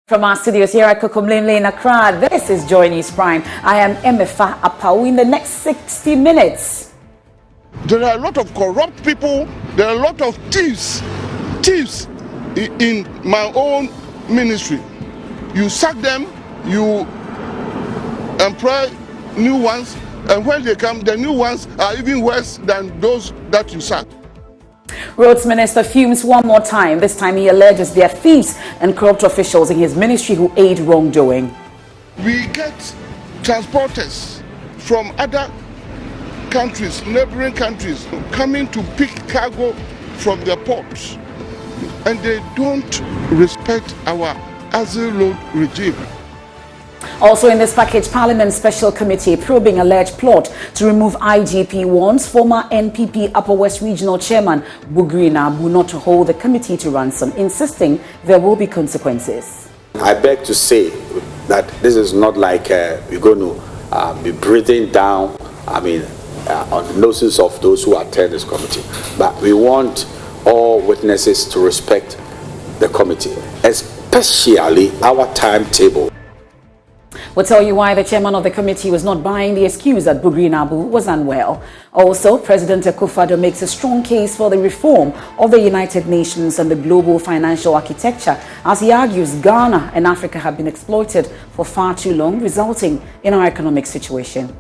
From our studios here at Kokomlin Lane, Accra, this is Joy News Prime. I am Emefa Apau. In the next 60 minutes. There are a lot of corrupt people. There are a lot of thieves in my own ministry. You sack them, you employ new ones, and when they come, the new ones are even worse than those that you sack. Roads Minister fumes one more time. This time he alleges there are thieves and corrupt officials in his ministry who aid wrongdoing. We get transporters from other countries, neighboring countries, coming to pick cargo from the ports, and they don't respect our asset load regime. Also in this package, Parliament Special Committee probing alleged plot to remove IGP warns former NPP Upper West Regional Chairman Bugri Nabu not to hold the committee to ransom, insisting there will be consequences. I beg to say that this is not like we're going to be breathing down, on the noses of those who attend this committee. But we want all witnesses to respect the committee, especially our timetable. We'll tell you why the chairman of the committee was not buying the excuse that Bugri Nabu was unwell. Also, President Akufo-Addo makes a strong case for the reform of the United Nations and the global financial architecture, as he argues Ghana and Africa have been exploited for far too long, resulting in our economic situation.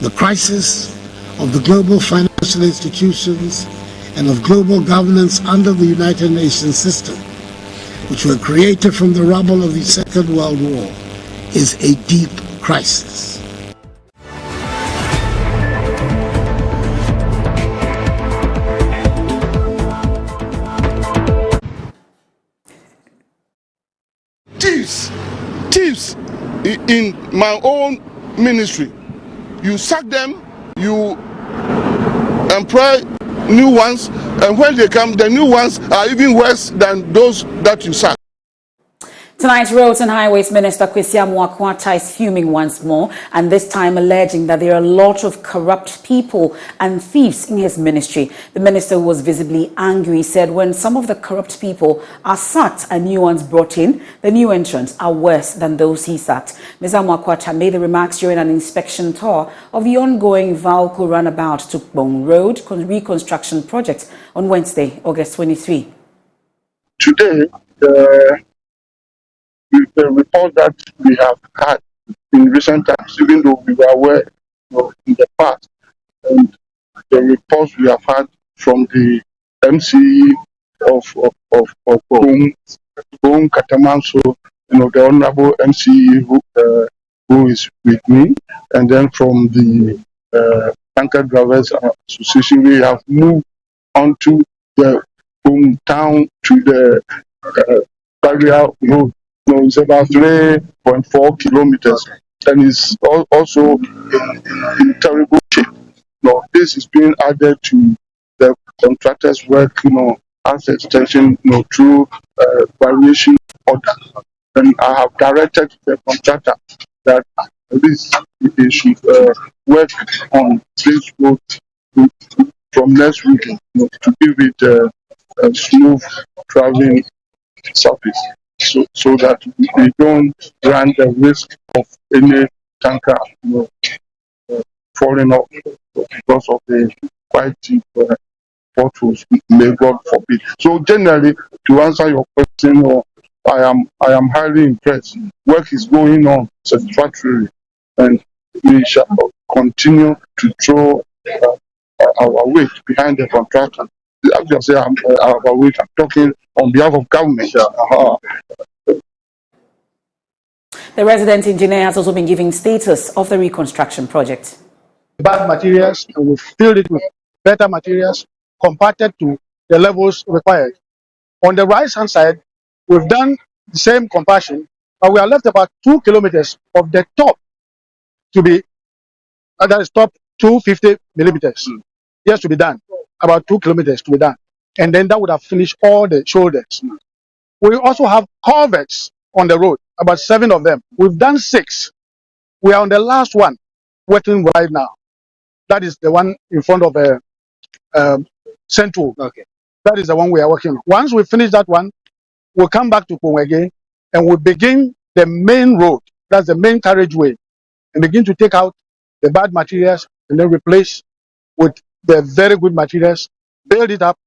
The crisis of the global financial institutions and of global governance under the United Nations system, which were created from the rubble of the Second World War, is a deep crisis. Thieves in my own ministry. You sack them, you employ new ones, and when they come, the new ones are even worse than those that you sack. Tonight, Roads and Highways Minister Kwesi Amoako-Attah is fuming once more, and this time alleging that there are a lot of corrupt people and thieves in his ministry. The minister was visibly angry. He said when some of the corrupt people are sacked and new ones brought in, the new entrants are worse than those he sacked. Ms. Amoako-Attah made the remarks during an inspection tour of the ongoing Valco Runabout Tukbong Road reconstruction project on Wednesday, August 23. Today, the report that we have had in recent times, even though we were aware in the past, and the reports we have had from the MCE of Bong Katamanso, the Honorable MCE who is with me, and then from the Tanker Drivers Association, we have moved on to the hometown to the Barrier Road. It's about 3.4 kilometers, and it's also in terrible shape. This is being added to the contractor's work, as extension, through variation order. And I have directed the contractor that they should work on this road from next week to give it a smooth traveling surface. So that we don't run the risk of any tanker falling off because of the quite deep potholes. May God forbid. So generally, to answer your question, I am highly impressed. Work is going on satisfactorily, and we shall continue to throw our weight behind the contractor. As you say, I'm talking on behalf of government. The resident engineer has also been giving status of the reconstruction project. Bad materials, and we filled it with better materials compacted to the levels required. On the right hand side, we've done the same compaction, but we are left about 2 kilometers of the top to be, that is top 250 millimeters. Yes, to be done. About 2 kilometers to be done. And then that would have finished all the shoulders. We also have culverts on the road, about 7 of them. We've done 6. We are on the last one, working right now. That is the one in front of Central. Okay. That is the one we are working on. Once we finish that one, we'll come back to Pong again and we begin the main road, that's the main carriageway, and begin to take out the bad materials and then replace with the very good materials, build it up,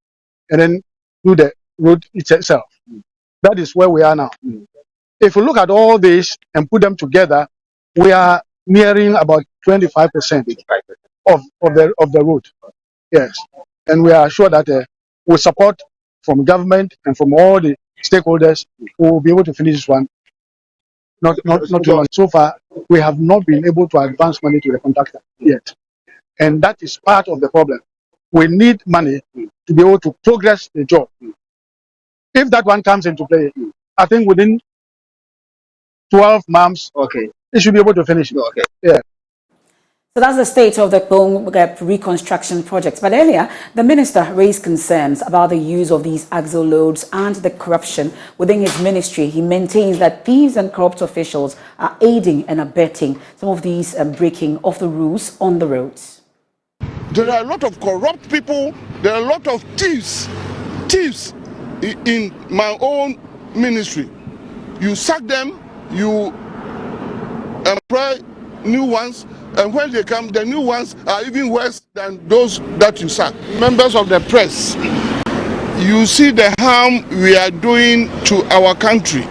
and then do the road itself. That is where we are now. If we look at all this and put them together, we are nearing about 25% of the road. Yes, and we are sure that with support from government and from all the stakeholders, we will be able to finish this one. Not too long. So far, we have not been able to advance money to the contractor yet, and that is part of the problem. We need money to be able to progress the job. If that one comes into play, I think within 12 months, it should be able to finish. Yeah. So that's the state of the Bong reconstruction project. But earlier, the minister raised concerns about the use of these axle loads and the corruption within his ministry. He maintains that thieves and corrupt officials are aiding and abetting some of these breaking of the rules on the roads. There are a lot of corrupt people. There are a lot of thieves in my own ministry. You sack them, you employ new ones, and when they come, the new ones are even worse than those that you sack. Members of the press, you see the harm we are doing to our country.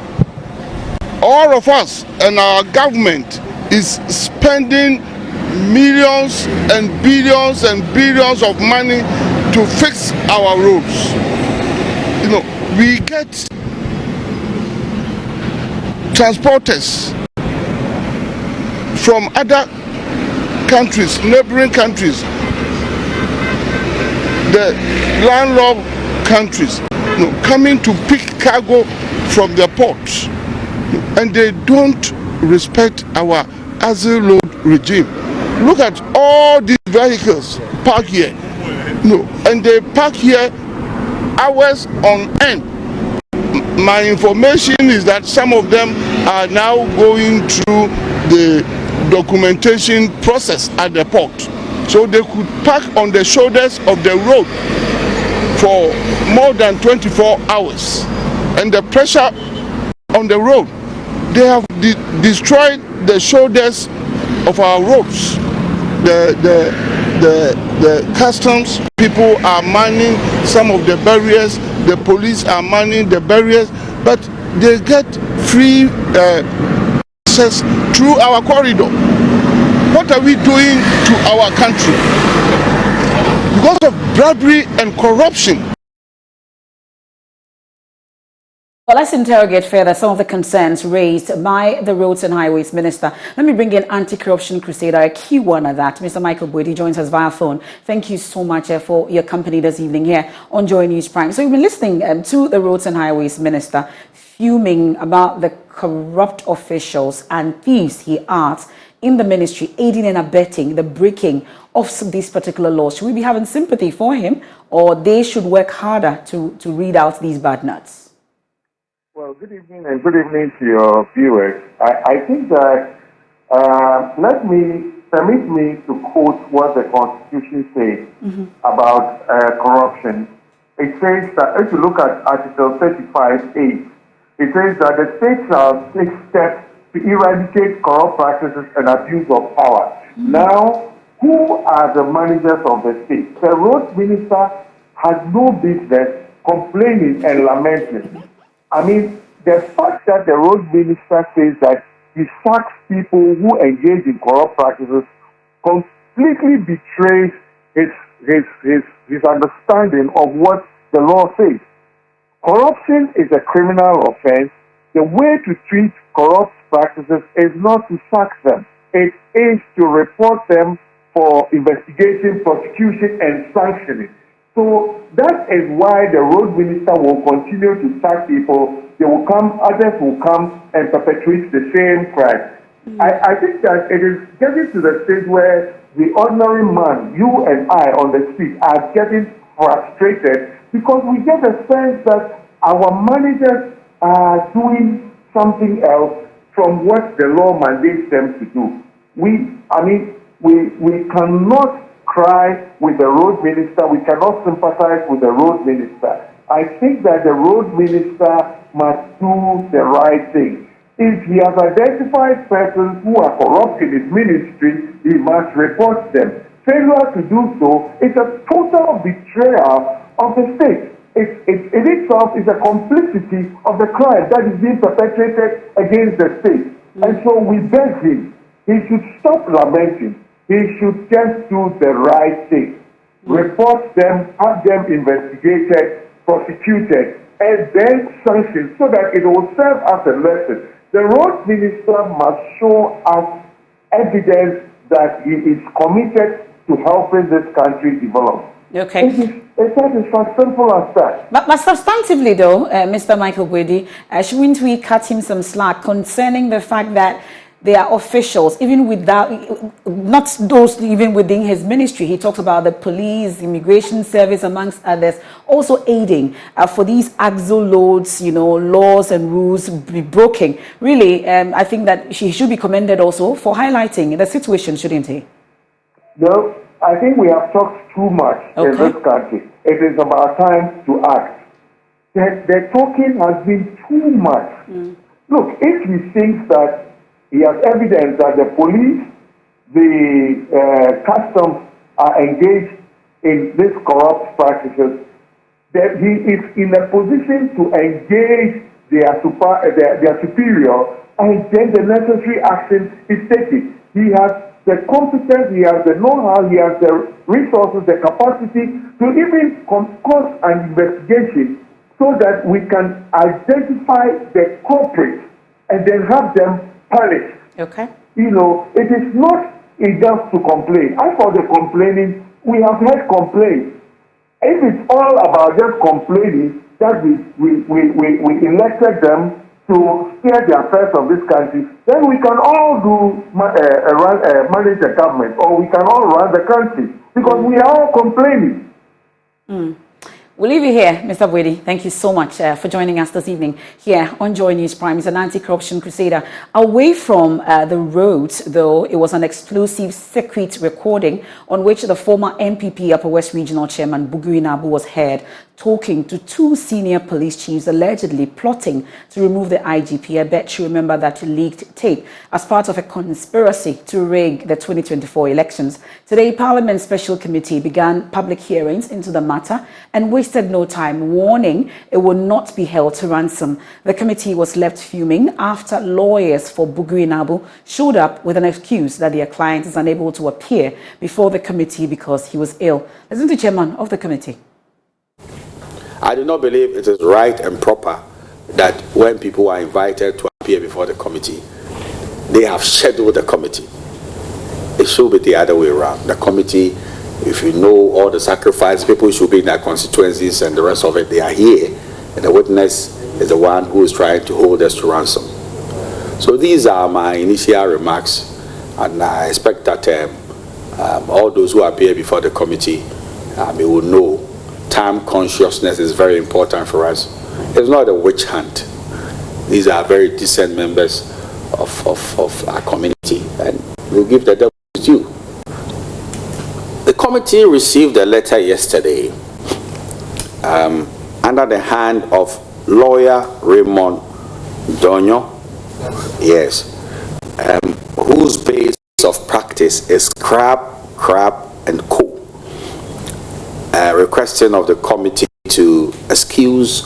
All of us and our government is spending millions and billions of money to fix our roads. You know, we get transporters from other countries, neighboring countries, the landlocked countries, you know, coming to pick cargo from the ports, and they don't respect our axle load regime. Look at all these vehicles parked here, and they park here hours on end. My information is that some of them are now going through the documentation process at the port, so they could park on the shoulders of the road for more than 24 hours, and the pressure on the road, they have destroyed the shoulders of our roads. The customs people are manning some of the barriers, the police are manning the barriers, but they get free access through our corridor. What are we doing to our country? Because of bribery and corruption. Well, let's interrogate further some of the concerns raised by the Roads and Highways Minister. Let me bring in anti-corruption crusader, a key one at that. Mr. Michael Boadi joins us via phone. Thank you so much for your company this evening here on Joy News Prime. So we've been listening to the Roads and Highways Minister fuming about the corrupt officials and thieves, he adds, in the ministry, aiding and abetting the breaking of these particular laws. Should we be having sympathy for him, or they should work harder to read out these bad nuts? Well, good evening and good evening to your viewers. I think that permit me to quote what the Constitution says about corruption. It says that if you look at Article 35(8), it says that the state shall take steps to eradicate corrupt practices and abuse of power. Now, who are the managers of the state? The road minister has no business complaining and lamenting. I mean, the fact that the road minister says that he sacks people who engage in corrupt practices completely betrays his understanding of what the law says. Corruption is a criminal offense. The way to treat corrupt practices is not to sack them. It is to report them for investigation, prosecution, and sanctioning. So that is why the road minister will continue to sack people. They will come, others will come and perpetuate the same crime. I think that it is getting to the stage where the ordinary man, you and I on the street, are getting frustrated because we get a sense that our managers are doing something else from what the law mandates them to do. We cannot cry with the road minister. We cannot sympathize with the road minister. I think that the road minister must do the right thing. If he has identified persons who are corrupt in his ministry, he must report them. Failure to do so is a total betrayal of the state. It itself is a complicity of the crime that is being perpetrated against the state. And so we beg him, he should stop lamenting. He should just do the right thing. Report them, have them investigated, prosecuted, and then sanctioned so that it will serve as a lesson. The road minister must show us evidence that he is committed to helping this country develop. Okay. It's as simple as that. But substantively, though, Mr. Michael Gwede, shouldn't we cut him some slack concerning the fact that there are officials, even without, not those even within his ministry. He talks about the police, immigration service, amongst others, also aiding for these axle loads, laws and rules be broken. Really, I think that he should be commended also for highlighting the situation, shouldn't he? No, I think we have talked too much in this country. It is about time to act. The talking has been too much. Look, if he thinks that he has evidence that the police, the customs are engaged in these corrupt practices, that he is in a position to engage their superior, and then the necessary action is taken. He has the competence, he has the know-how, he has the resources, the capacity to even conduct an investigation so that we can identify the culprits and then have them punished. Okay. It is not enough to complain. As for the complaining, we have heard complaints. If it's all about just complaining, that we elected them to steer the affairs of this country, then we can all manage the government, or we can all run the country, because we are all complaining. We'll leave you here, Mr. Gwede. Thank you so much for joining us this evening here on Joy News Prime. He's an anti-corruption crusader. Away from the roads, though, it was an exclusive secret recording on which the former MPP Upper West Regional Chairman Bugui Nabu was heard talking to two senior police chiefs allegedly plotting to remove the IGP. I bet you remember that leaked tape as part of a conspiracy to rig the 2024 elections. Today, Parliament's Special Committee began public hearings into the matter and wasted no time, warning it will not be held to ransom. The committee was left fuming after lawyers for Bugui Nabu showed up with an excuse that their client is unable to appear before the committee because he was ill. Listen to Chairman of the committee. I do not believe it is right and proper that when people are invited to appear before the committee, they have scheduled the committee. It should be the other way around. The committee, if you know all the sacrifice, people should be in their constituencies and the rest of it, they are here. And the witness is the one who is trying to hold us to ransom. So these are my initial remarks, and I expect that all those who appear before the committee will know time consciousness is very important for us. It's not a witch hunt. These are very decent members of our community, and we'll give the devil his due. The committee received a letter yesterday under the hand of lawyer Raymond Donyo, whose base of practice is Crab and Co. Requesting of the committee to excuse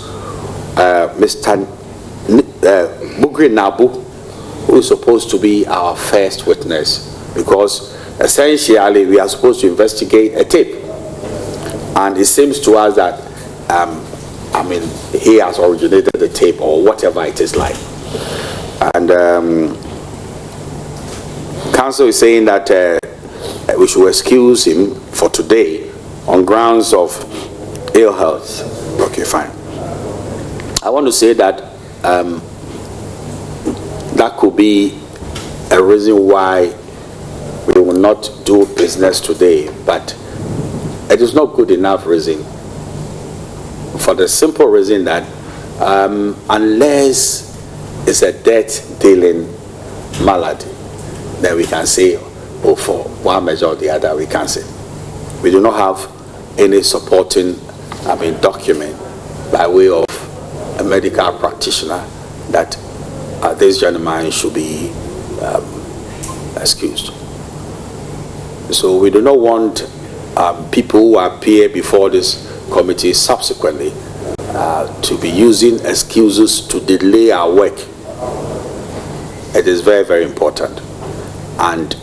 Mr. Bugui Nabu, who is supposed to be our first witness, because essentially we are supposed to investigate a tape, and it seems to us that he has originated the tape or whatever it is like, and council is saying that we should excuse him for today on grounds of ill health. Okay, fine. I want to say that that could be a reason why we will not do business today, but it is not good enough reason, for the simple reason that unless it's a debt-dealing malady, then we can say, oh, for one measure or the other, we can say. We do not have any supporting document, by way of a medical practitioner that this gentleman should be excused. So we do not want people who appear before this committee subsequently to be using excuses to delay our work. It is very, very important. And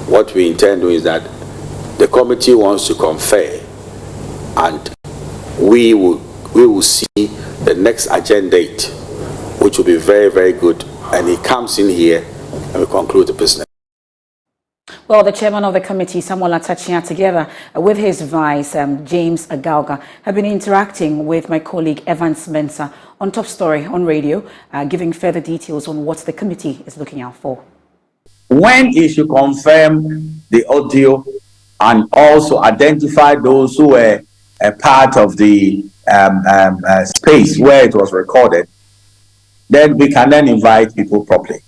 what we intend to do is that the committee wants to confer, and we will see the next agenda date, which will be very, very good. And he comes in here and we conclude the business. Well, the chairman of the committee, Samuel Atachia, together with his vice, James Agauga, have been interacting with my colleague Evans Mensah on Top Story on radio, giving further details on what the committee is looking out for. When he should confirm the audio and also identify those who were a part of the space where it was recorded, then we can then invite people properly.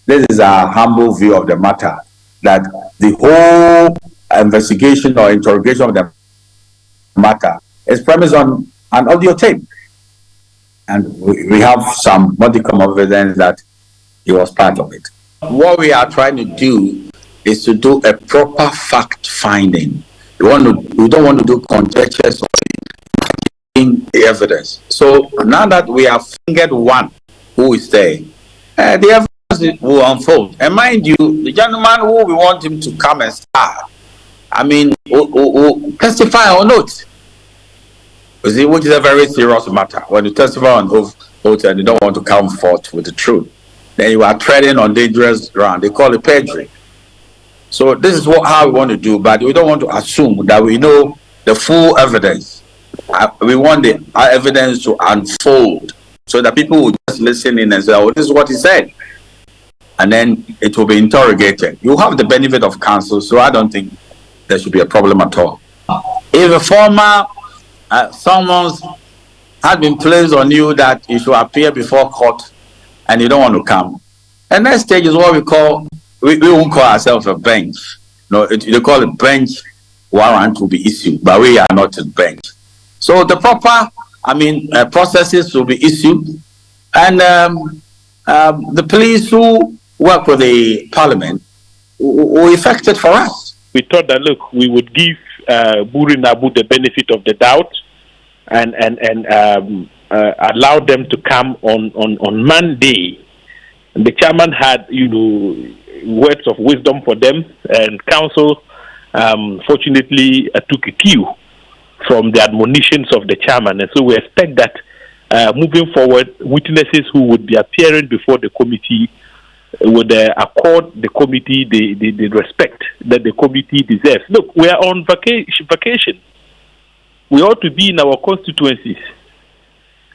This is a humble view of the matter, that the whole investigation or interrogation of the matter is premised on an audio tape. And we have some modicum of evidence that he was part of it. What we are trying to do is to do a proper fact finding. We don't want to do conjectures or evidence. So now that we have fingered one who is there, the evidence will unfold. And mind you, the gentleman who we want him to come and start, will testify or not. You see, which is a very serious matter. When you testify on oath and you don't want to come forth with the truth, then you are treading on dangerous ground. They call it perjury. So this is how we want to do, but we don't want to assume that we know the full evidence. We want the evidence to unfold so that people will just listen in and say, oh, this is what he said. And then it will be interrogated. You have the benefit of counsel, so I don't think there should be a problem at all. If a former summons had been placed on you that you should appear before court and you don't want to come, the next stage is what we call, we won't call ourselves a bench. No, they call it bench warrant will be issued, but we are not a bench. So the proper, processes will be issued, and the police who work with the parliament will effect it for us. We thought that, look, we would give Buri Nabu the benefit of the doubt and allow them to come on Monday. And the chairman had, words of wisdom for them, and council fortunately took a cue from the admonitions of the chairman. And so we expect that moving forward, witnesses who would be appearing before the committee would accord the committee the respect that the committee deserves. Look, we are on vacation. We ought to be in our constituencies.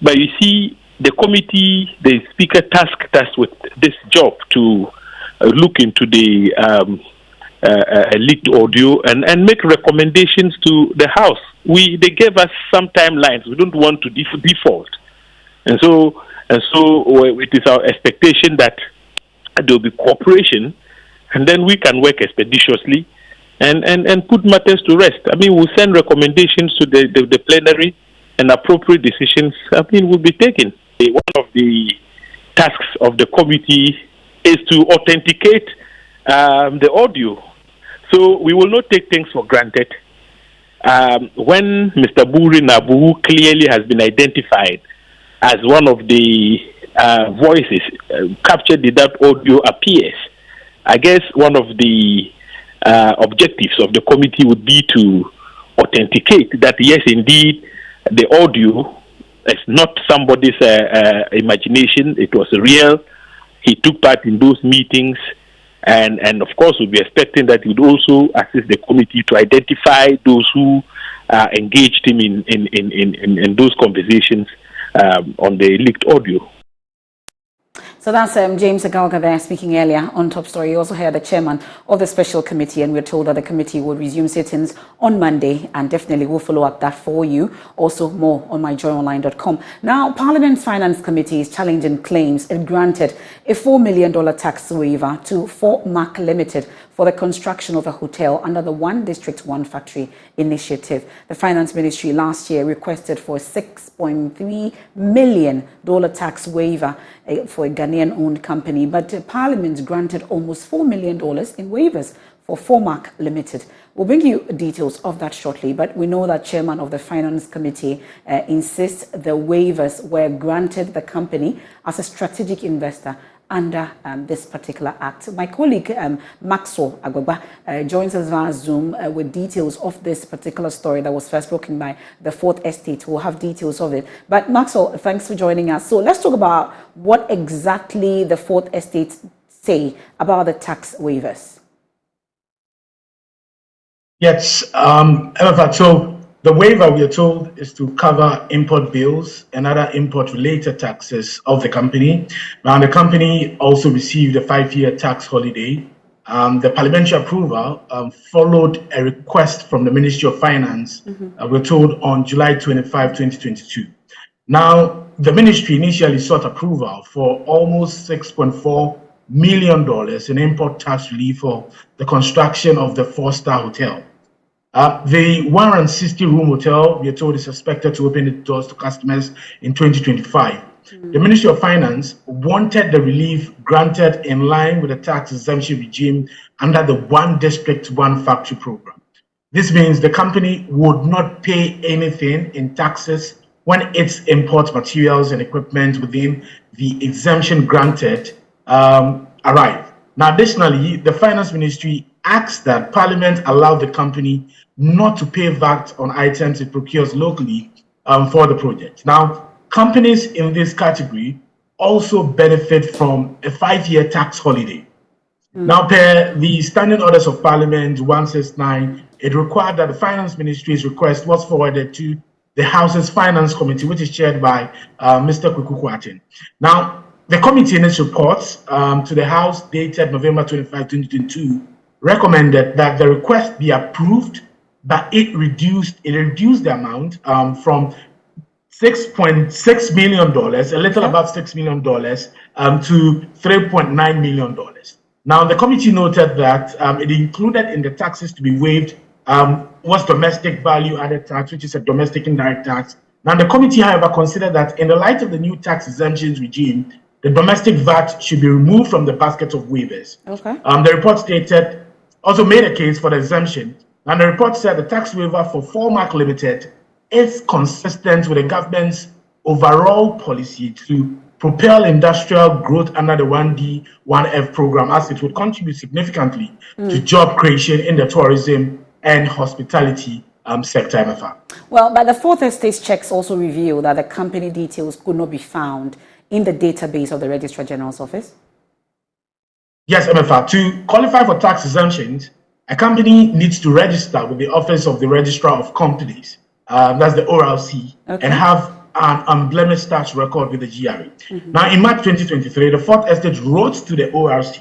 But you see, the committee, the speaker tasked us with this job to look into the leaked audio and make recommendations to the House. They gave us some timelines. We don't want to default. And so it is our expectation that there will be cooperation, and then we can work expeditiously and put matters to rest. We'll send recommendations to the plenary, and appropriate decisions will be taken. One of the tasks of the committee is to authenticate the audio. So we will not take things for granted. When Mr. Buri Nabu clearly has been identified as one of the voices captured in that audio appears, I guess one of the objectives of the committee would be to authenticate that, yes, indeed, the audio is not somebody's imagination. It was real. He took part in those meetings. And of course, we'll be expecting that he would also assist the committee to identify those who engaged him in those conversations on the leaked audio. So that's James Agauga there speaking earlier on Top Story. You also heard the chairman of the special committee, and we're told that the committee will resume sittings on Monday, and definitely we'll follow up that for you. Also more on myjoyonline.com. Now, Parliament's Finance Committee is challenging claims it granted a $4 million tax waiver to Fort Mac Limited for the construction of a hotel under the One District, One Factory initiative. The Finance Ministry last year requested for a $6.3 million tax waiver for a Ghanaian-owned company, but Parliament granted almost $4 million in waivers for Formark Limited. We'll bring you details of that shortly, but we know that Chairman of the Finance Committee insists the waivers were granted the company as a strategic investor under this particular act. My colleague Maxwell Agbagba joins us via Zoom with details of this particular story that was first broken by the Fourth Estate. We'll have details of it. But Maxwell, thanks for joining us. So let's talk about what exactly the Fourth Estate say about the tax waivers. Yes, so the waiver, we are told, is to cover import bills and other import-related taxes of the company. Now, the company also received a 5-year tax holiday. The parliamentary approval followed a request from the Ministry of Finance, we're told, on July 25, 2022. Now, the ministry initially sought approval for almost $6.4 million in import tax relief for the construction of the 4-star hotel. The 160-room hotel, we are told, is expected to open its doors to customers in 2025. The Ministry of Finance wanted the relief granted in line with the tax exemption regime under the One District, One Factory program. This means the company would not pay anything in taxes when its import materials and equipment within the exemption granted arrive. Now, additionally, the Finance Ministry asked that Parliament allow the company not to pay VAT on items it procures locally for the project. Now, companies in this category also benefit from a 5-year tax holiday. Now, per the Standing Orders of Parliament 169, it required that the Finance Ministry's request was forwarded to the House's Finance Committee, which is chaired by Mr. Kwaku Kwarteng. Now, the committee in its reports to the House dated November 25, 2022, recommended that the request be approved, but it reduced the amount from $6.6 million, a little above $6 million, to $3.9 million. Now, the committee noted that it included in the taxes to be waived was domestic value added tax, which is a domestic indirect tax. Now, the committee, however, considered that in the light of the new tax exemptions regime, the domestic VAT should be removed from the basket of waivers. Okay. The report also made a case for the exemption, and the report said the tax waiver for Formark Limited is consistent with the government's overall policy to propel industrial growth under the 1D, 1F program, as it would contribute significantly to job creation in the tourism and hospitality sector, MFA. Well, but the Fourth Estate checks also reveal that the company details could not be found in the database of the Registrar General's office. Yes, MFA. To qualify for tax exemptions, a company needs to register with the Office of the Registrar of Companies, that's the ORC, and have an unblemished tax record with the GRA. Now, in March 2023, the Fourth Estate wrote to the ORC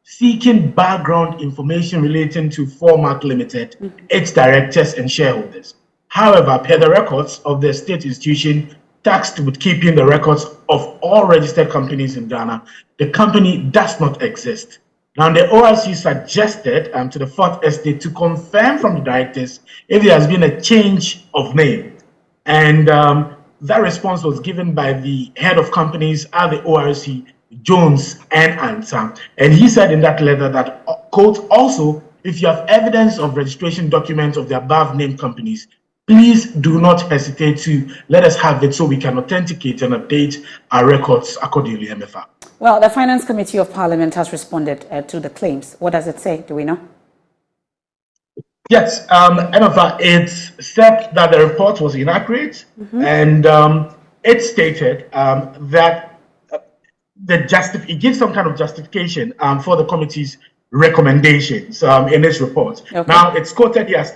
seeking background information relating to Formark Limited, its directors and shareholders. However, per the records of the state institution tasked with keeping the records of all registered companies in Ghana, the company does not exist. Now, the ORC suggested to the Fourth Estate to confirm from the directors if there has been a change of name. And that response was given by the head of companies at the ORC, Jones and Ansah. And he said in that letter that, quote, also, if you have evidence of registration documents of the above named companies, please do not hesitate to let us have it so we can authenticate and update our records accordingly, MFA. Well, the Finance Committee of Parliament has responded to the claims. What does it say? Do we know? Yes, MFA, it said that the report was inaccurate, and it stated that it gives some kind of justification for the committee's recommendations in this report. Now, it's quoted here as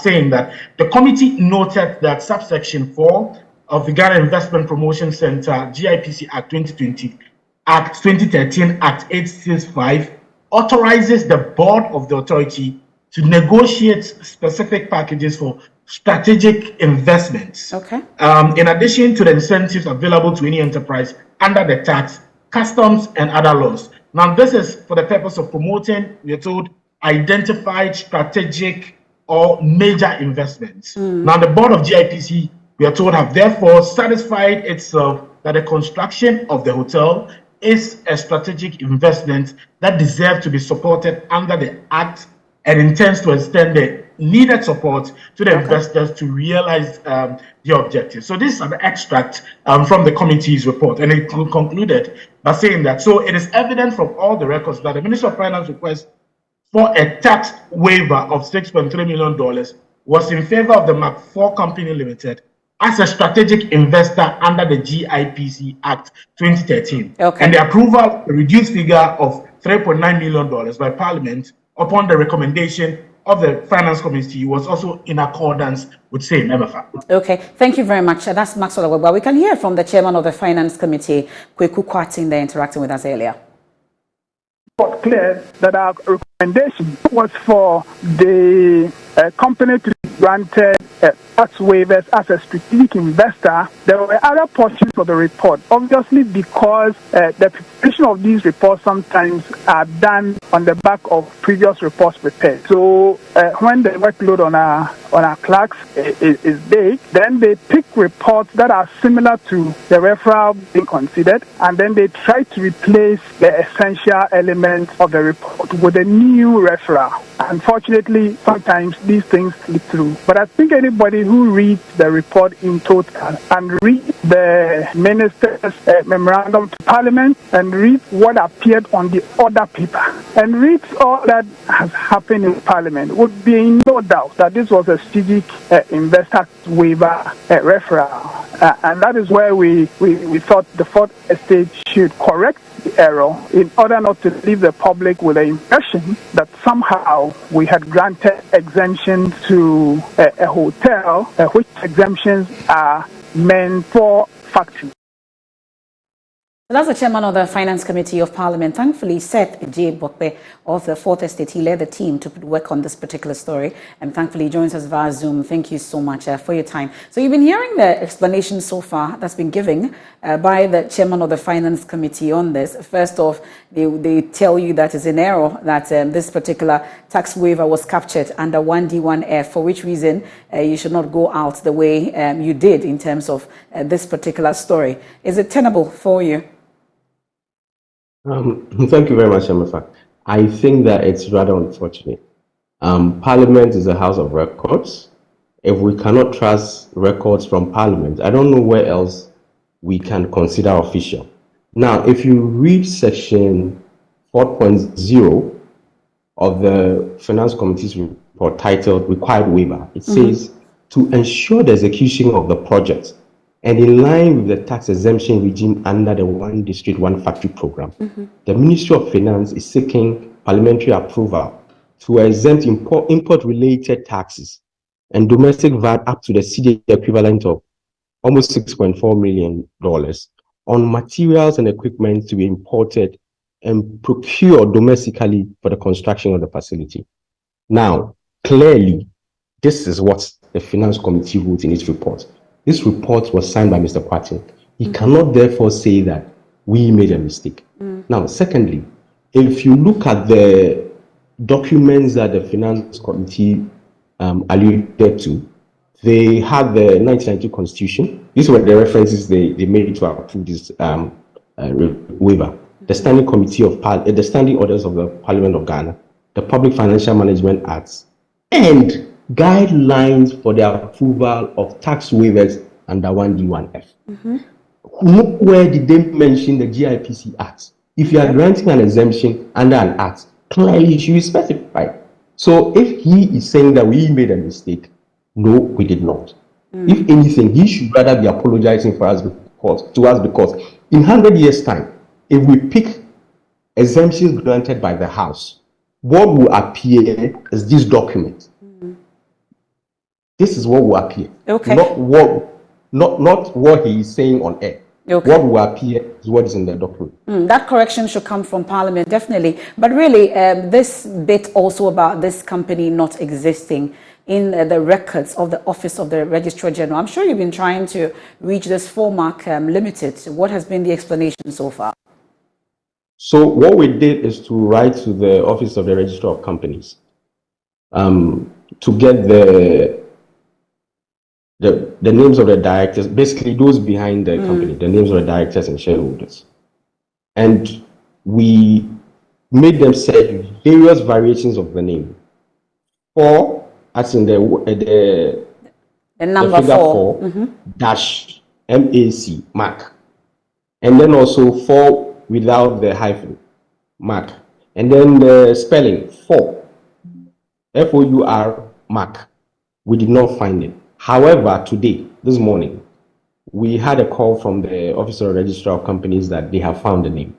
saying that the committee noted that subsection 4 of the Ghana Investment Promotion Center GIPC Act 2020, Act 2013, Act 865 authorizes the board of the authority to negotiate specific packages for strategic investments. In addition to the incentives available to any enterprise under the tax, customs, and other laws. Now, this is for the purpose of promoting, we are told, identified strategic or major investments. Now, the board of GIPC, we are told, have therefore satisfied itself that the construction of the hotel is a strategic investment that deserves to be supported under the Act and intends to extend the needed support to the investors to realize the objectives. So this is an extract from the committee's report, and it concluded by saying that, so it is evident from all the records that the Minister of Finance request for a tax waiver of $6.3 million was in favor of the Mark IV Company Limited as a strategic investor under the GIPC Act 2013. And the approval of the reduced figure of $3.9 million by Parliament upon the recommendation of the Finance Committee was also in accordance with same MFA. Okay, thank you very much. That's Maxwell Awegba. We can hear from the chairman of the Finance Committee, Kweku Kwarteng, there interacting with us earlier. But clear that our recommendation was for the company to be granted tax waivers as a strategic investor. There were other portions of the report, obviously because the preparation of these reports sometimes are done on the back of previous reports prepared. So when the workload on our clerks is big, then they pick reports that are similar to the referral being considered, and then they try to replace the essential elements of the report with a new referral. Unfortunately, sometimes these things slip through. But I think anybody who reads the report in total and reads the minister's memorandum to Parliament and reads what appeared on the other paper and reads all that has happened in Parliament would be in no doubt that this was a strategic investor waiver referral. And that is where we thought the Fourth Estate should correct the error in order not to leave the public with the impression that somehow we had granted exemption to a hotel, which exemptions are meant for factories. That's the chairman of the Finance Committee of Parliament. Thankfully, Seth J. Bokpe of the Fourth Estate, he led the team to work on this particular story, and thankfully he joins us via Zoom. Thank you so much for your time. So you've been hearing the explanation so far that's been given by the chairman of the Finance Committee on this. First off, they tell you that it's an error that this particular tax waiver was captured under 1D1F, for which reason you should not go out the way you did in terms of this particular story. Is it tenable for you? Thank you very much, Amafa. I think that it's rather unfortunate. Parliament is a house of records. If we cannot trust records from Parliament, I don't know where else we can consider official. Now, if you read section 4.0 of the Finance Committee's report titled Required Waiver, it says to ensure the execution of the project and in line with the tax exemption regime under the One District, One Factory program, the Ministry of Finance is seeking parliamentary approval to exempt import-related taxes and domestic VAT up to the cedi equivalent of almost $6.4 million on materials and equipment to be imported and procured domestically for the construction of the facility. Now, clearly, this is what the Finance Committee wrote in its report. This report was signed by Mr. Kwarteng. He cannot therefore say that we made a mistake. Now, secondly, if you look at the documents that the Finance Committee alluded to, they had the 1992 Constitution. These were the references they made to approve this waiver. The Standing Committee of the Standing Orders of the Parliament of Ghana, the Public Financial Management Acts, and guidelines for the approval of tax waivers under 1D1F. Nowhere did they mention the GIPC Act. If you are granting an exemption under an act, clearly it should be specified. So if he is saying that we made a mistake, no, we did not. If anything, he should rather be apologizing to us because in 100 years' time, if we pick exemptions granted by the House, what will appear is this document. This is what will appear. Okay. Not what he is saying on air. Okay. What will appear is what is in the document. That correction should come from Parliament, definitely. But really, this bit also about this company not existing in the records of the Office of the Registrar General. I'm sure you've been trying to reach this 4-mark limited. What has been the explanation so far? So what we did is to write to the Office of the Registrar of Companies to get the names of the directors, basically those behind the company, the names of the directors and shareholders. And we made them set various variations of the name. 4, as in the number figure 4, dash MAC, Mac. And then also 4 without the hyphen, Mac. And then the spelling, 4, FOUR, Mac. We did not find it. However, today, this morning, we had a call from the Office of Registrar of Companies that they have found the name.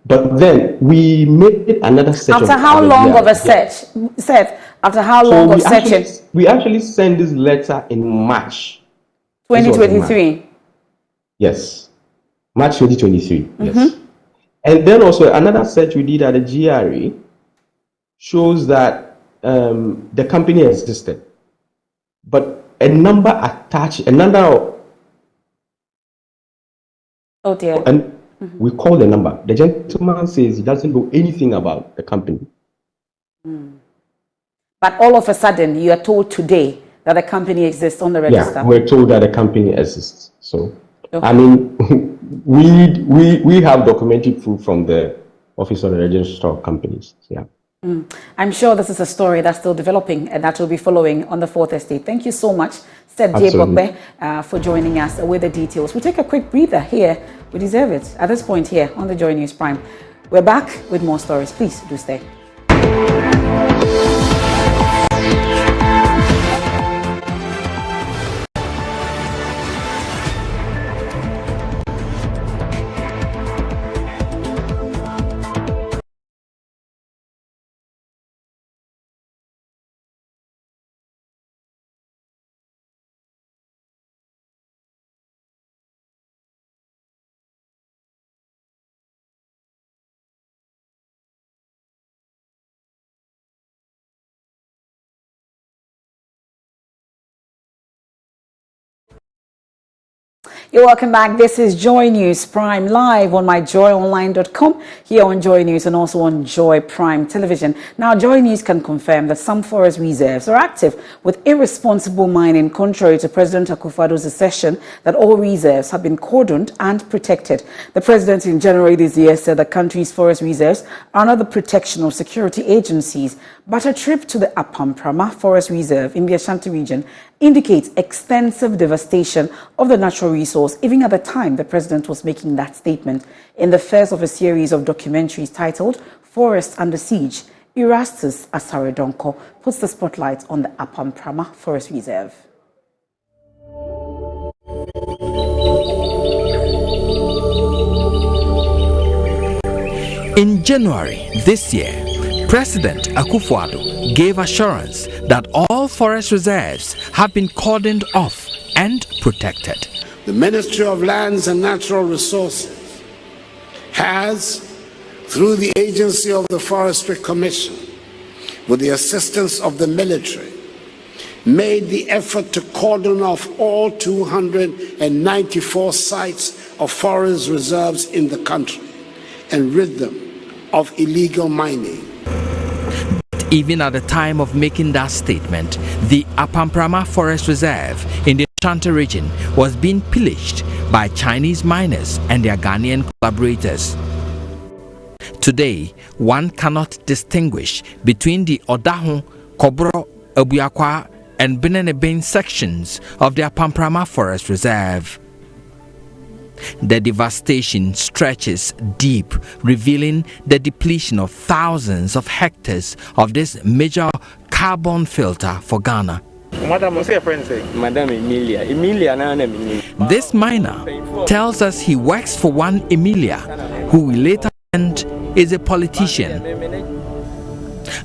But then we made another search. After how long of a search? Seth, after how long of searching? We actually sent this letter in March 2023. Yes, March 2023. Yes. And then also another search we did at the GRA shows that the company existed, but a number attached, Oh dear. And we call the number. The gentleman says he doesn't know anything about the company. But all of a sudden, you are told today that the company exists on the register. Yeah, we're told that the company exists. So, okay. I mean, we have documented proof from the Office of the Registrar of Companies. Yeah. I'm sure this is a story that's still developing and that will be following on the Fourth Estate. Thank you so much, Seth J. Bokbe, for joining us with the details. We'll take a quick breather here. We deserve it at this point here on the Joy News Prime. We're back with more stories. Please do stay. You're welcome back. This is Joy News Prime live on myjoyonline.com, here on Joy News and also on Joy Prime Television. Now, Joy News can confirm that some forest reserves are active with irresponsible mining, contrary to President Akufo-Addo's assertion that all reserves have been cordoned and protected. The president in January this year said the country's forest reserves are under the protection of security agencies, but a trip to the Apamprama Forest Reserve in the Ashanti region indicates extensive devastation of the natural resource, even at the time the president was making that statement. In the first of a series of documentaries titled Forests Under Siege, Erastus Asaredonko puts the spotlight on the Apamprama Forest Reserve. In January this year, President Akufo-Addo gave assurance that all forest reserves have been cordoned off and protected. The Ministry of Lands and Natural Resources has, through the agency of the Forestry Commission, with the assistance of the military, made the effort to cordon off all 294 sites of forest reserves in the country and rid them of illegal mining. Even at the time of making that statement, the Apamprama Forest Reserve in the Ashanti region was being pillaged by Chinese miners and their Ghanaian collaborators. Today, one cannot distinguish between the Odahun, Kobro, Abuakwa, and Benenebane sections of the Apamprama Forest Reserve. The devastation stretches deep, revealing the depletion of thousands of hectares of this major carbon filter for Ghana. Madam Emilia. This miner tells us he works for one Emilia, who we later learned is a politician.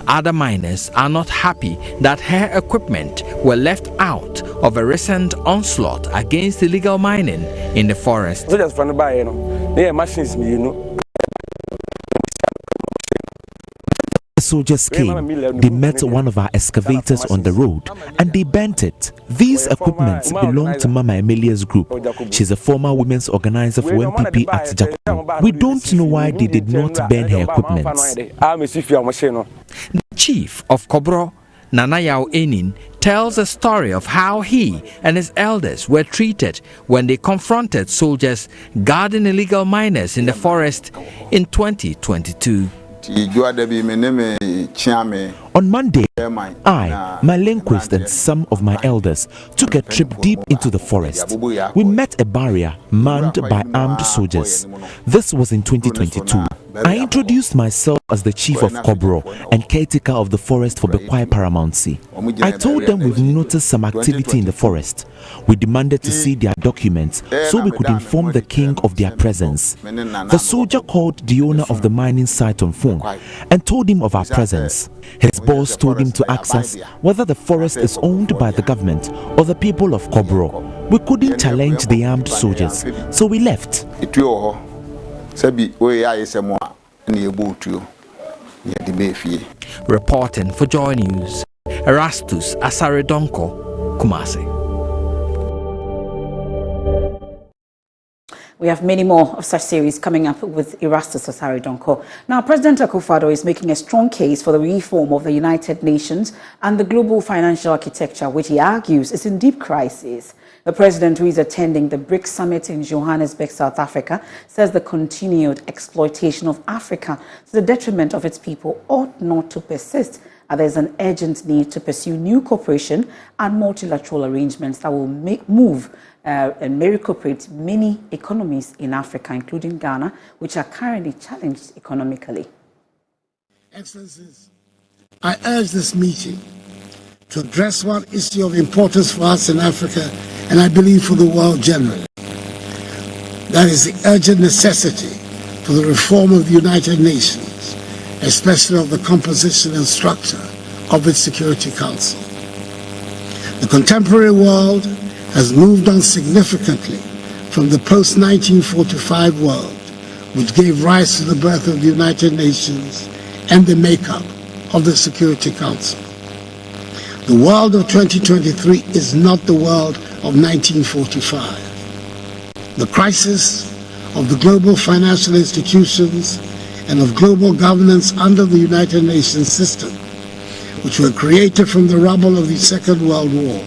Other miners are not happy that her equipment were left out of a recent onslaught against illegal mining in the forest. soldiers came, they met one of our excavators on the road and they bent it. These equipments belong to Mama Emilia's group. She's a former women's organizer for MPP at Japan. We don't know why they did not burn her equipments. The chief of Kobro, Nana Yao Enin, tells a story of how he and his elders were treated when they confronted soldiers guarding illegal miners in the forest in 2022. On Monday, I, my linguist and some of my elders took a trip deep into the forest. We met a barrier manned by armed soldiers. This was in 2022. I introduced myself as the chief of Kobro and caretaker of the forest for Bekwai Paramountcy. I told them we've noticed some activity in the forest. We demanded to see their documents so we could inform the king of their presence. The soldier called the owner of the mining site on phone and told him of our presence. His boss told him to ask us whether the forest is owned by the government or the people of Kobro. We couldn't challenge the armed soldiers, so we left. Reporting for Joy News, Erastus Asaredonko, Kumasi. We have many more of such series coming up with Erastus Asaredonko. Now, President Akufo-Addo is making a strong case for the reform of the United Nations and the global financial architecture, which he argues is in deep crisis. The president, who is attending the BRICS summit in Johannesburg, South Africa, says the continued exploitation of Africa to the detriment of its people ought not to persist, and there's an urgent need to pursue new cooperation and multilateral arrangements that will move and reincorporate many economies in Africa, including Ghana, which are currently challenged economically. Excellencies, I urge this meeting to address one issue of importance for us in Africa, and I believe for the world generally. That is the urgent necessity for the reform of the United Nations, especially of the composition and structure of its Security Council. The contemporary world has moved on significantly from the post-1945 world, which gave rise to the birth of the United Nations and the makeup of the Security Council. The world of 2023 is not the world of 1945. The crisis of the global financial institutions and of global governance under the United Nations system, which were created from the rubble of the Second World War,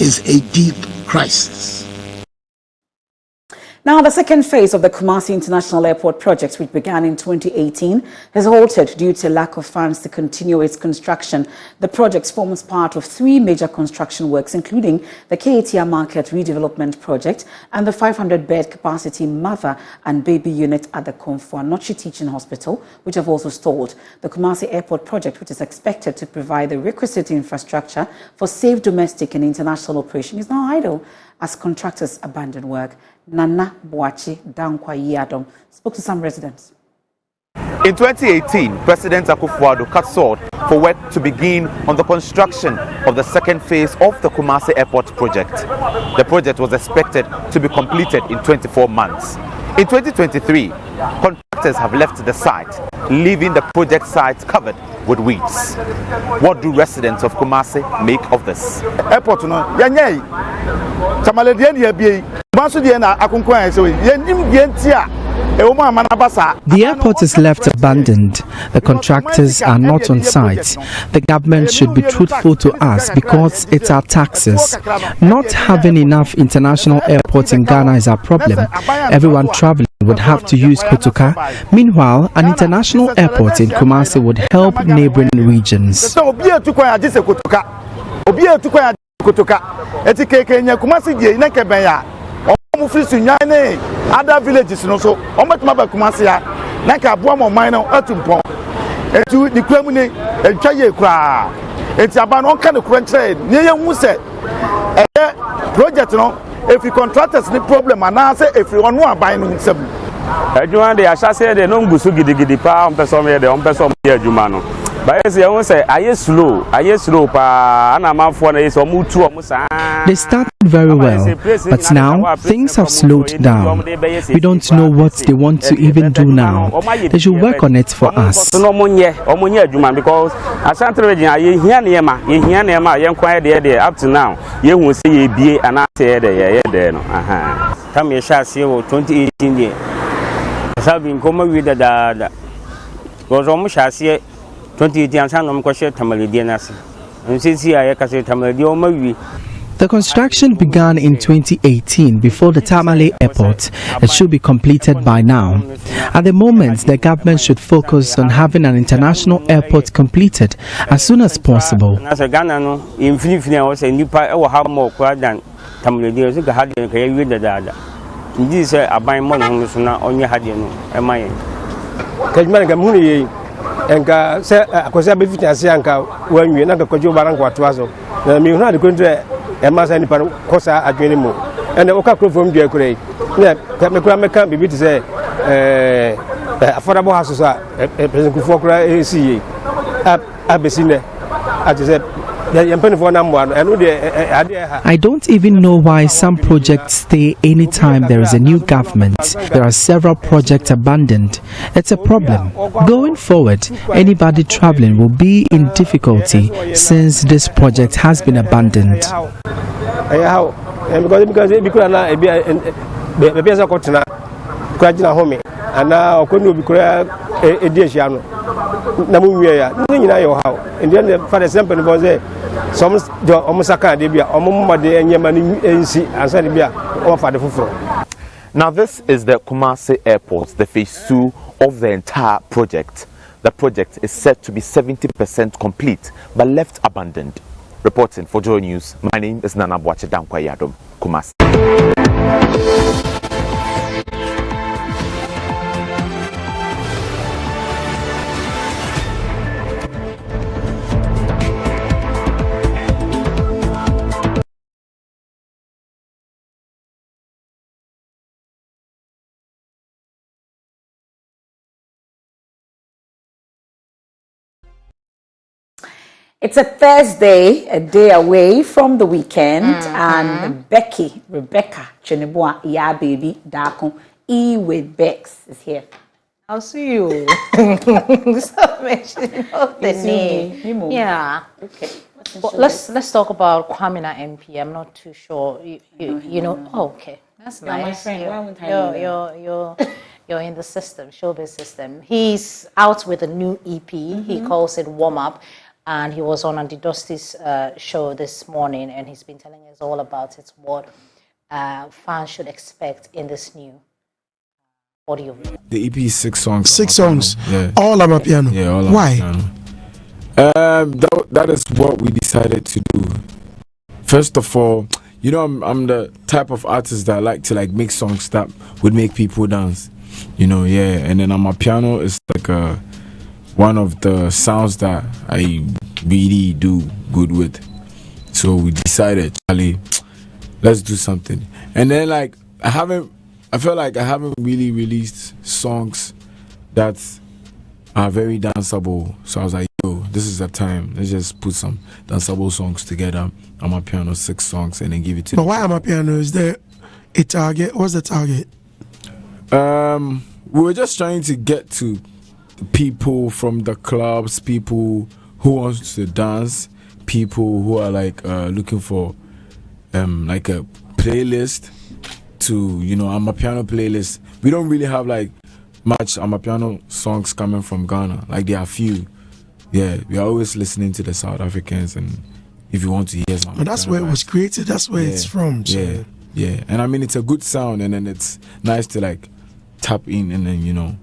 is a deep crisis. Now, the second phase of the Kumasi International Airport project, which began in 2018, has halted due to lack of funds to continue its construction. The project forms part of three major construction works, including the KATR Market Redevelopment Project and the 500-bed capacity mother and baby unit at the Komfo Anokye Teaching Hospital, which have also stalled. The Kumasi Airport project, which is expected to provide the requisite infrastructure for safe domestic and international operation, is now idle as contractors abandon work. Nana Boachi Dankwa Yadom spoke to some residents. In 2018, President Akufo-Addo cut short for work to begin on the construction of the second phase of the Kumasi Airport project. The project was expected to be completed in 24 months. In 2023, contractors have left the site, leaving the project site covered with weeds. What do residents of Kumasi make of this? Airport no yanyai tamaledian ye The airport is left abandoned. The contractors are not on site. The government should be truthful to us because it's our taxes. Not having enough international airports in Ghana is our problem. Everyone traveling would have to use Kotoka. Meanwhile, an international airport in Kumasi would help neighboring regions. Other villages so Kumasi Naka Buamo Mino Atumpon etu the Kremune and Chaye Kra. It's about all kind of crunch trade. Near Muse project no if you contractors the problem and I say if you want buying some. Everyone they are say they no gusu gidi pa on person here they on person here juma no. But I say I is slow pa and I'm for na is omu tu omu sa. They started very well, but now things have slowed down. We don't know what they want to even do now. They should work on it for us. No monye adwuma because Asante region ye hia nema ye nkwan de up to now ye hu say ye bie ana say de no aha. Come ye sha say 2018 dey. Sabi nkoma wi da because omu sha say 2018 ansa no mkɔhye tamalidi na se. Nsisi aye ka say tamalidi o mawi. The construction began in 2018 before the Tamale Airport. It should be completed by now. At the moment, the government should focus on having an international airport completed as soon as possible. Ghana no infinity was a new part or how more than Tamale so had the dada. This abai mon so na onye had no am I. Kajman Gamuni and say akosia be fit ase anka wan wi na ka kwajo baran kwato aso. Na mi hu na de kontre e ma sa ni pa kosa adwene mu. And the oka from dua kure. Na me kura me kan bibi to say affordable houses a president Kufuor kura esi abesine at say I don't even know why some projects stay anytime there is a new government. There are several projects abandoned. It's a problem. Going forward, anybody traveling will be in difficulty since this project has been abandoned. And then for example, was some Omusaka Debia, Omumade and Yamani NC and Sanibia or for the Fufro. Now, this is the Kumasi Airport, the phase 2 of the entire project. The project is said to be 70% complete but left abandoned. Reporting for Joy News, my name is Nana Boache Dankwayadom, Kumasi. It's a Thursday, a day away from the weekend, and Rebecca Cheneboa, yeah, baby, Dako, E with Bex is here. I'll see you. Stop mentioning the name. Yeah. Okay. Well, let's talk about Kwamina MP. I'm not too sure. You know. Oh, okay. That's nice. My friend. Why wouldn't I you're in the system, showbiz system. He's out with a new EP. He calls it Warm Up. And he was on Andy Dusty's show this morning, and he's been telling us all about it, what fans should expect in this new audio. The EP is 6 songs. 6 songs? Yeah. All Amapiano? Yeah, all Why? Amapiano. That is what we decided to do. First of all, you know, I'm the type of artist that like to make songs that would make people dance. You know, yeah. And then Amapiano is like one of the sounds that I really do good with. So we decided, Charlie, let's do something. And then I feel like I haven't really released songs that are very danceable. So I was like, yo, this is the time. Let's just put some danceable songs together. Amapiano, 6 songs, and then give it to But why Amapiano? Is there a target? What's the target? We were just trying to get to people from the clubs, people who want to dance, people who are looking for a playlist to, Amapiano playlist. We don't really have much Amapiano songs coming from Ghana. There are few. Yeah, we are always listening to the South Africans, and if you want to hear some, that's where it was created. That's where it's from. So. Yeah, and I mean it's a good sound, and then it's nice to tap in and then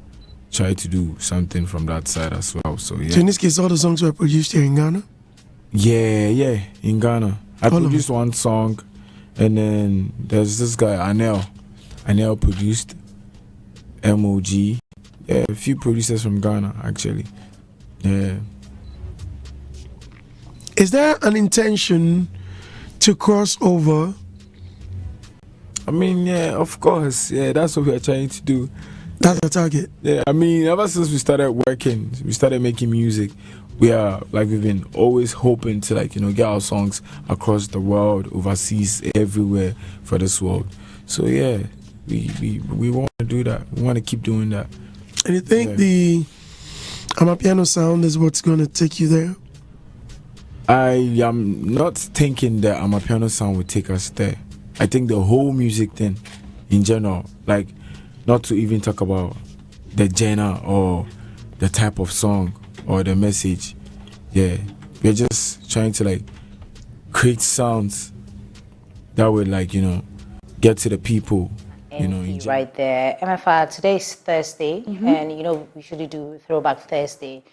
try to do something from that side as well. So yeah. So in this case, all the songs were produced here in Ghana? Yeah, in Ghana. I produced one song, and then there's this guy, Anel. Anel produced MOG. Yeah, a few producers from Ghana, actually. Yeah. Is there an intention to cross over? I mean, yeah, of course. Yeah, that's what we are trying to do. That's the target. Yeah, I mean, ever since we started working, we started making music, we've been always hoping to get our songs across the world, overseas, everywhere for this world. So yeah, we want to do that. We want to keep doing that. And you think the Amapiano sound is what's going to take you there? I am not thinking that Amapiano sound will take us there. I think the whole music thing in general, like not to even talk about the genre or the type of song or the message. Yeah, we're just trying to create sounds that would get to the people. Right there. MFR, today's Thursday, and we usually do Throwback Thursday.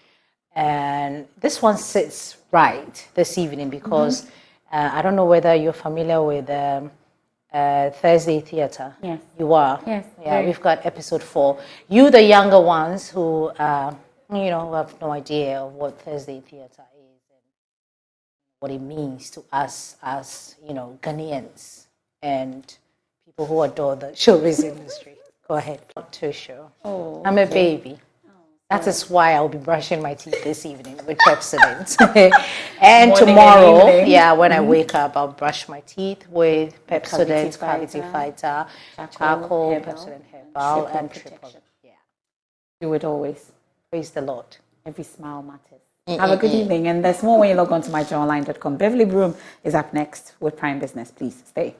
And this one sits right this evening because I don't know whether you're familiar with Thursday Theatre. Yes. You are? Yes. Yeah, we've got episode 4. You, the younger ones who, who have no idea of what Thursday Theatre is and what it means to us as, Ghanaians and people who adore the showbiz industry. Go ahead. Not too sure. Oh, I'm a baby. That is why I'll be brushing my teeth this evening with Pepsodent. And Morning tomorrow, and evening. when I wake up, I'll brush my teeth with Pepsodent, Cavity Fighter, Charcoal, Pepsodent Herbal, and Triple. Yeah. Do it always. Praise the Lord. Every smile matters. Have a good evening. And there's more when you log on to myjoyonline.com. Beverly Broom is up next with Prime Business. Please stay.